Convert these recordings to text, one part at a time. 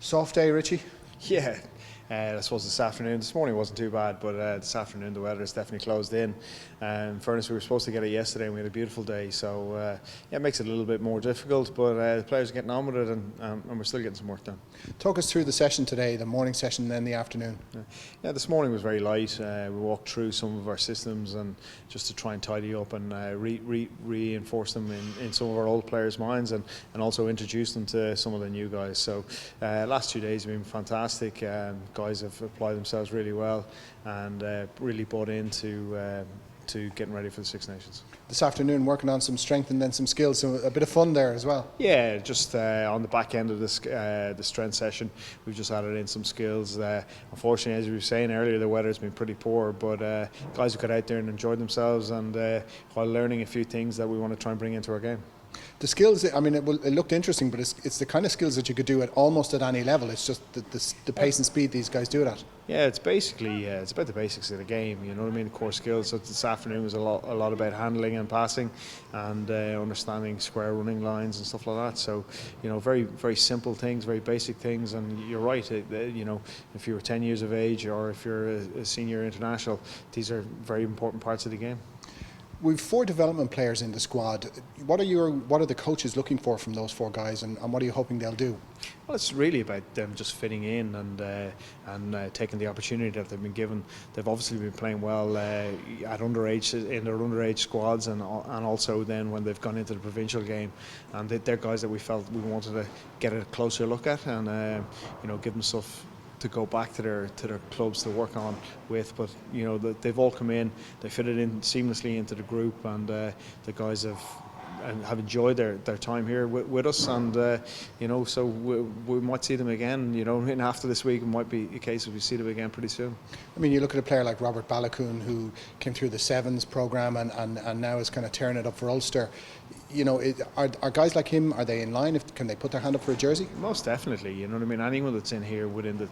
Soft day, Richie? Yeah, I suppose this morning wasn't too bad, but this afternoon the weather is definitely closed in. In fairness, we were supposed to get it yesterday and we had a beautiful day, so yeah, it makes it a little bit more difficult, but the players are getting on with it and we're still getting some work done. Talk us through the session today, the morning session and then the afternoon. Yeah, this morning was very light. We walked through some of our systems and just to try and tidy up and reinforce them in some of our old players' minds and also introduce them to some of the new guys. So last 2 days have been fantastic. Guys have applied themselves really well and really bought into to getting ready for the Six Nations. This afternoon working on some strength and then some skills, so a bit of fun there as well. Yeah, just on the back end of this the strength session, we've just added in some skills. Unfortunately, as we were saying earlier, the weather's been pretty poor, but guys have got out there and enjoyed themselves and while learning a few things that we want to try and bring into our game. The skills, I mean, it looked interesting, but it's the kind of skills that you could do at almost at any level. It's just the pace and speed these guys do it at. Yeah, it's basically it's about the basics of the game. You know what I mean? Core skills. So this afternoon was a lot about handling and passing, and understanding square running lines and stuff like that. So you know, very simple things, very basic things. And you're right. You know, if you're 10 years of age or if you're a senior international, these are very important parts of the game. We've 4 development players in the squad. What are the coaches looking for from those 4 guys, and what are you hoping they'll do? Well, it's really about them just fitting in and taking the opportunity that they've been given. They've obviously been playing well at underage in their underage squads, and also then when they've gone into the provincial game, and they're guys that we felt we wanted to get a closer look at and you know, give them stuff to go back to their clubs to work on with. But you know, they've all come in, they fitted in seamlessly into the group, and the guys have enjoyed their time here with us, and you know, so we might see them again. You know, and after this week it might be a case of we see them again pretty soon. I mean, you look at a player like Robert Balakoon, who came through the Sevens programme and now is kind of tearing it up for Ulster. You know, are guys like him, are they in line? Can they put their hand up for a jersey? Most definitely. You know what I mean? Anyone that's in here within the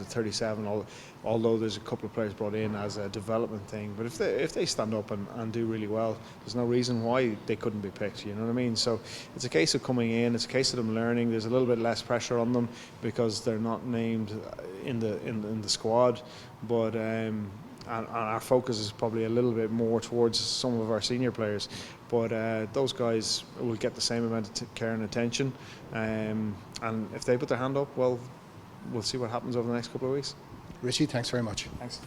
37, although there's a couple of players brought in as a development thing, but if they stand up and do really well, there's no reason why they couldn't be picked. You know what I mean? So it's a case of coming in. It's a case of them learning. There's a little bit less pressure on them because they're not named in the squad, but. And our focus is probably a little bit more towards some of our senior players, but those guys will get the same amount of care and attention, and if they put their hand up, well, we'll see what happens over the next couple of weeks. Richie, thanks very much. Thanks.